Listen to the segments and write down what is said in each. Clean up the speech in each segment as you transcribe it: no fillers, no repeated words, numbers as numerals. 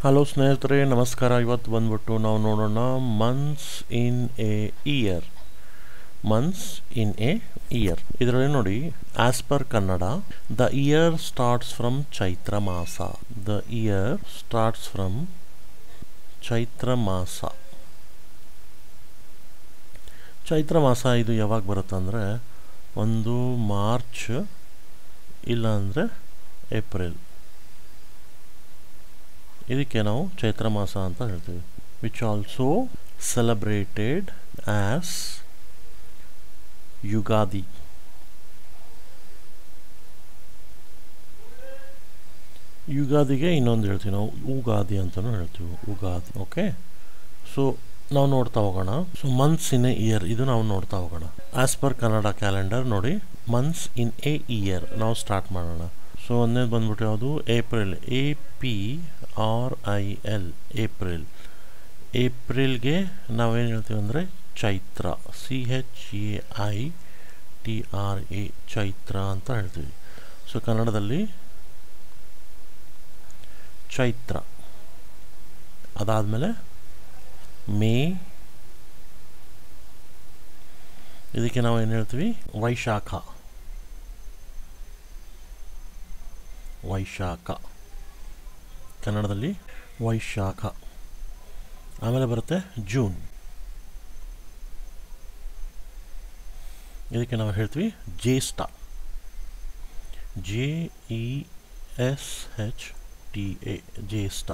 Hello ಸ್ನೇಹಿತರೆ, ನಮಸ್ಕಾರ. ಇವತ್ತು ಬಂದ್ಬಿಟ್ಟು ನಾವು ನೋಡೋಣ months in a year. Months in a year ಇದರಲ್ಲಿ ನೋಡಿ, as per Kannada, the year starts from Chaitra masa. The year starts from Chaitra masa. Chaitra ಮಾಸ ಇದು ಯಾವಾಗ ಬರುತ್ತೆ ಅಂದರೆ, ಒಂದು ಮಾರ್ಚ್ ಇಲ್ಲಾಂದರೆ ಏಪ್ರಿಲ್. ಇದಕ್ಕೆ ನಾವು ಚೈತ್ರ ಮಾಸ ಅಂತ ಹೇಳ್ತೀವಿ. Which also celebrated as Ugadi. ಯುಗಾದಿಗೆ ಇನ್ನೊಂದು ಹೇಳ್ತೀವಿ ನಾವು, ಉಗಾದಿ ಅಂತಲೂ ಹೇಳ್ತೀವಿ. ಉಗಾದಿ. ಓಕೆ, ಸೊ ನಾವು ನೋಡ್ತಾ ಹೋಗೋಣ. So months in a year ಇದು ನಾವು ನೋಡ್ತಾ ಹೋಗೋಣ. ಆಸ್ ಪರ್ ಕನ್ನಡ ಕ್ಯಾಲೆಂಡರ್ ನೋಡಿ, ಮಂತ್ಸ್ ಇನ್ ಎ ಇಯರ್ ನಾವು ಸ್ಟಾರ್ಟ್ ಮಾಡೋಣ. ಸೊ ಒಂದೇದು ಬಂದ್ಬಿಟ್ಟು ಯಾವುದು? ಏಪ್ರಿಲ್. APRIL. ಏಪ್ರಿಲ್. ಏಪ್ರಿಲ್ಗೆ ನಾವೇನು ಹೇಳ್ತೀವಿ ಅಂದರೆ ಚೈತ್ರ. CHAITRA, ಚೈತ್ರ ಅಂತ ಹೇಳ್ತೀವಿ. ಸೊ ಕನ್ನಡದಲ್ಲಿ ಚೈತ್ರ. ಅದಾದಮೇಲೆ ಮೇ. ಇದಕ್ಕೆ ನಾವು ಏನು ಹೇಳ್ತೀವಿ? ವೈಶಾಖ. ವೈಶಾಖ ಕನ್ನಡದಲ್ಲಿ ವೈಶಾಖ. ಆಮೇಲೆ ಬರುತ್ತೆ ಜೂನ್. ಇದಕ್ಕೆ ನಾವು ಹೇಳ್ತೀವಿ ಜ್ಯೇಷ್ಠ. JESHTA, ಜ್ಯೇಷ್ಠ.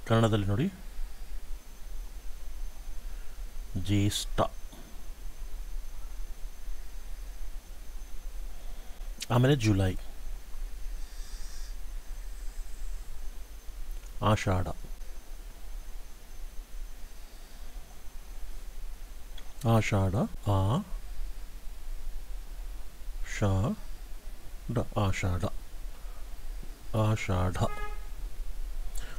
ಕನ್ನಡದಲ್ಲಿ ನೋಡಿ ಜ್ಯೇಷ್ಠ. ಆಮೇಲೆ ಜುಲೈ. ಆಷಾಢ. ಆಷಾಢ. ಆಷಾಢ. ಆಷಾಢ.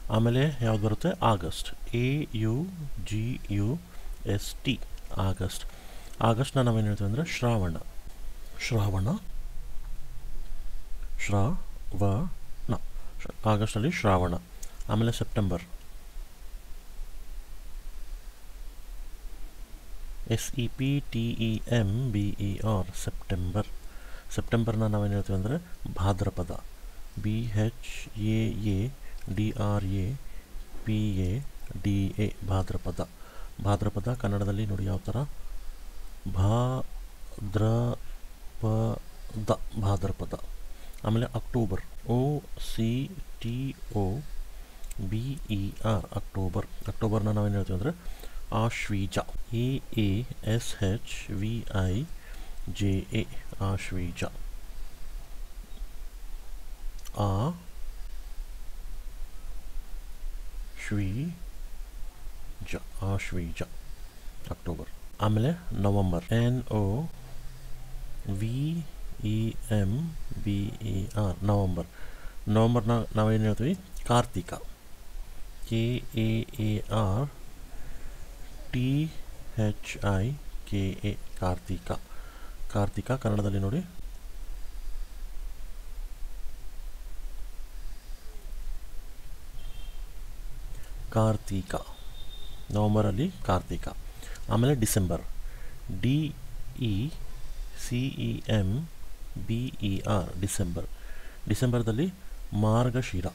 ಆಮೇಲೆ ಯಾವ್ದು ಬರುತ್ತೆ? ಆಗಸ್ಟ್. AUGUST, August. ಆಗಸ್ಟ್ನ ನಾವೇನು ಹೇಳ್ತೀವಿ ಅಂದರೆ ಶ್ರಾವಣ. ಶ್ರಾವಣ. ಶ್ರಾವಣ. ಆಗಸ್ಟಲ್ಲಿ ಶ್ರಾವಣ. ಆಮೇಲೆ ಸೆಪ್ಟೆಂಬರ್. SEPTEMBER, September. ಸೆಪ್ಟೆಂಬರ್ನ ನಾವೇನು ಹೇಳ್ತೀವಿ ಅಂದರೆ ಭಾದ್ರಪದ. BHADRAPADA, ಭಾದ್ರಪದ. ಭಾದ್ರಪದ ಕನ್ನಡದಲ್ಲಿ ನೋಡಿ ಯಾವ ಥರ? ಭಾದ್ರಪದ. ಆಮೇಲೆ ಅಕ್ಟೋಬರ್. OCTOBER, October. ಅಕ್ಟೋಬರ್ನ ನಾವೇನು ಹೇಳ್ತೀವಿ ಅಂದರೆ ಆಶ್ವೀಜ. AASHVIJA, ಆಶ್ವೀಜ. ಆಶ್ವೀಜ, ಅಕ್ಟೋಬರ್. ಆಮೇಲೆ ನವಂಬರ್. NOVEMBER, November. ನವಂಬರ್ನ ನಾವೇನು ಹೇಳ್ತೀವಿ? ಕಾರ್ತಿಕ. KARTHIKA, ಕಾರ್ತಿಕ. ಕಾರ್ತಿಕ ಕನ್ನಡದಲ್ಲಿ ನೋಡಿ ಕಾರ್ತಿಕ. ನವಂಬರಲ್ಲಿ ಕಾರ್ತಿಕ. ಆಮೇಲೆ ಡಿಸೆಂಬರ್. DECEMBER, December. ಡಿಸೆಂಬರ್ದಲ್ಲಿ ಮಾರ್ಗಶಿರ.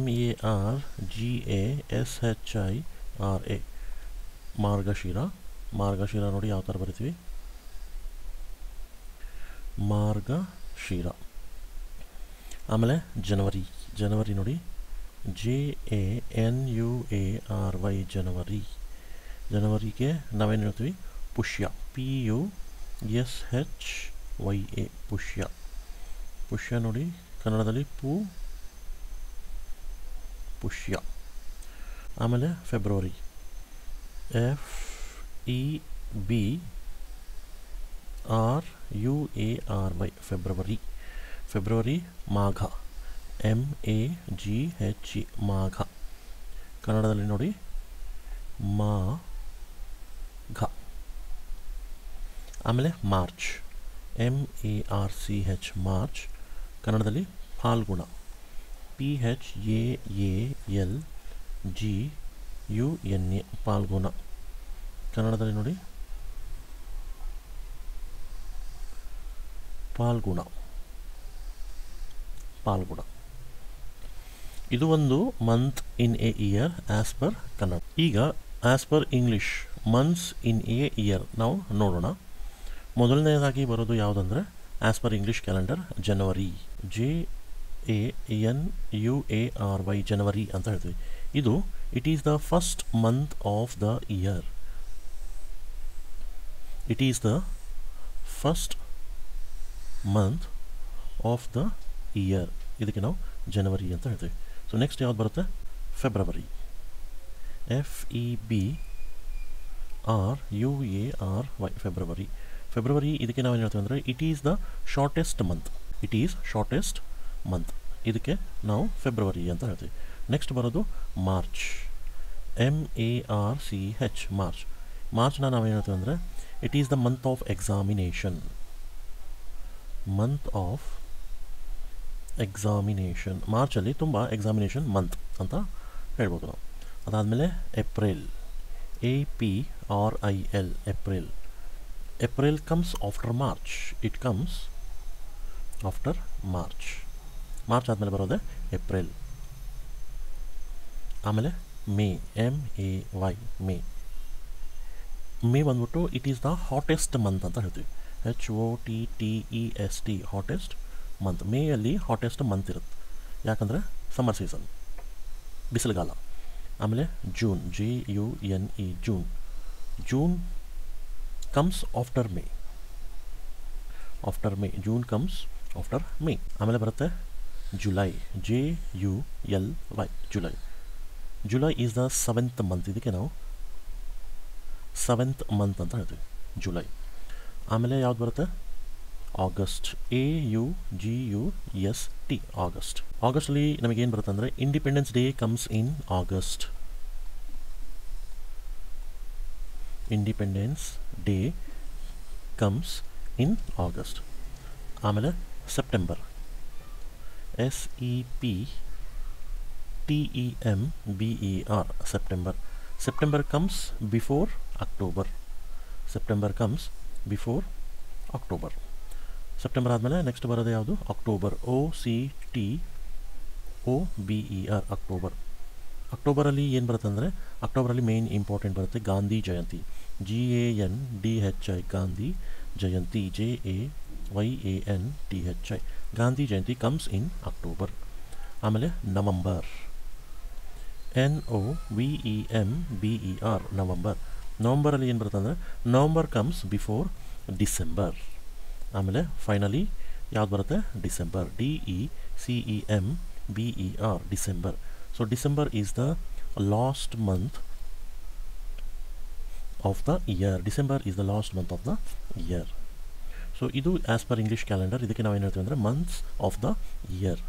MARGASHIRA, ಮಾರ್ಗಶಿರ. ಮಾರ್ಗಶಿರ ನೋಡಿ ಯಾವ ಥರ ಬರಿತೀವಿ? ಮಾರ್ಗಶಿರ. ಆಮೇಲೆ ಜನವರಿ. ಜನವರಿ ನೋಡಿ JANUARY, ಜನವರಿ. ಜನವರಿಗೆ ನಾವೇನು ಹೇಳ್ತೀವಿ? ಪುಷ್ಯ. PUSHYA, ಪುಷ್ಯ. ಪುಷ್ಯ ನೋಡಿ ಕನ್ನಡದಲ್ಲಿ ಪುಷ್ಯ. ಆಮೇಲೆ ಫೆಬ್ರವರಿ. FEBRUARY, February. ಫೆಬ್ರವರಿ ಮಾಘ. MAGHE, ಮಾಘ. ಕನ್ನಡದಲ್ಲಿ ನೋಡಿ ಮಾಘ. ಆಮೇಲೆ ಮಾರ್ಚ್. MARCH, March. ಕನ್ನಡದಲ್ಲಿ ಫಾಲ್ಗುಣ. PHAALGUNA ಪಾಲ್ಗುಣ. ಕನ್ನಡದಲ್ಲಿ ನೋಡಿ ಪಾಲ್ಗುಣ. ಇದು ಒಂದು month in a year as per Kannada. ಈಗ as per English months in a year ನಾವು ನೋಡೋಣ. ಮೊದಲನೇದಾಗಿ ಬರೋದು ಯಾವುದಂದರೆ as per English calendar January, JANUARY January ಅಂತ ಹೇಳ್ತೀವಿ. ಇದು it is the first month of the year. It is the first month of the year. ಇದಕ್ಕೆ ನಾವು ಜನವರಿ ಅಂತ ಹೇಳ್ತೀವಿ. ಸೊ ನೆಕ್ಸ್ಟ್ ಯಾವ್ದು ಬರುತ್ತೆ? February, FEBRUARY February. ಫೆಬ್ರವರಿ ಇದಕ್ಕೆ ನಾವೇನು ಹೇಳ್ತೀವಿ ಅಂದರೆ it is the shortest month. It is shortest month. ಇದಕ್ಕೆ ನಾವು ಫೆಬ್ರವರಿ ಅಂತ ಹೇಳ್ತೀವಿ. ನೆಕ್ಸ್ಟ್ ಬರೋದು ಮಾರ್ಚ್, MARCH ಮಾರ್ಚ್. ಮಾರ್ಚ್ನ ನಾವೇನು ಹೇಳ್ತೀವಿ ಅಂದರೆ it is the month of examination. Month of examination. ಮಾರ್ಚಲ್ಲಿ ತುಂಬ ಎಕ್ಸಾಮಿನೇಷನ್ ಮಂತ್ ಅಂತ ಹೇಳ್ಬೋದು ನಾವು. ಅದಾದಮೇಲೆ April, APRIL April. April comes after March. It comes after March. March ಆದಮೇಲೆ ಬರೋದೆ ಏಪ್ರಿಲ್. ಆಮೇಲೆ ಮೇ, MAY ಮೇ. ಮೇ ಬಂದ್ಬಿಟ್ಟು it is the hottest month ಅಂತ ಹೇಳ್ತೀವಿ. HOTTEST hottest month. ಮೇಯಲ್ಲಿ ಹಾಟೆಸ್ಟ್ ಮಂತ್ ಇರುತ್ತೆ, ಯಾಕಂದರೆ ಸಮ್ಮರ್ ಸೀಸನ್, ಬಿಸಿಲುಗಾಲ. ಆಮೇಲೆ June, JUNE June. June comes after May. June comes after May. ಆಮೇಲೆ ಬರುತ್ತೆ July, JULY July. July is the 7th month. ಇದಕ್ಕೆ ನಾವು 7th ಮಂತ್ ಅಂತ ಹೇಳ್ತೀವಿ, ಜುಲೈ. ಆಮೇಲೆ ಯಾವ್ದು ಬರುತ್ತೆ? August, AUGUST August. ಆಗಸ್ಟಲ್ಲಿ ನಮಗೇನು ಬರುತ್ತೆ ಅಂದರೆ independence day comes in August. Independence day comes in August. ಆಮೇಲೆ September, SEPTEMBER September. September comes before October. September ಆದಮೇಲೆ ನೆಕ್ಸ್ಟ್ ಬರೋದು ಯಾವುದು? October, OCTOBER October. ಅಕ್ಟೋಬರಲ್ಲಿ ಏನು ಬರುತ್ತೆ ಅಂದರೆ ಅಕ್ಟೋಬರಲ್ಲಿ ಮೇನ್ ಇಂಪಾರ್ಟೆಂಟ್ ಬರುತ್ತೆ Gandhi Jayanti, GANDHI Gandhi Jayanti, JAYANTHI Gandhi Jayanti comes in October. ಆಮೇಲೆ ನವಂಬರ್, NOVEMBER ನವಂಬರ್. ನವಂಬರಲ್ಲಿ ಏನು ಬರುತ್ತೆ ಅಂದರೆ ನವಂಬರ್ ಕಮ್ಸ್ ಬಿಫೋರ್ ಡಿಸೆಂಬರ್. ಆಮೇಲೆ ಫೈನಲಿ ಯಾವ್ದು ಬರುತ್ತೆ? December, DECEMBER December. So December is the last month of the year. December is the last month of the year. So ಇದು as per English calendar. ಇದಕ್ಕೆ ನಾವೇನು ಹೇಳ್ತೀವಿ ಅಂದರೆ ಮಂತ್ಸ್ ಆಫ್ ದ ಇಯರ್.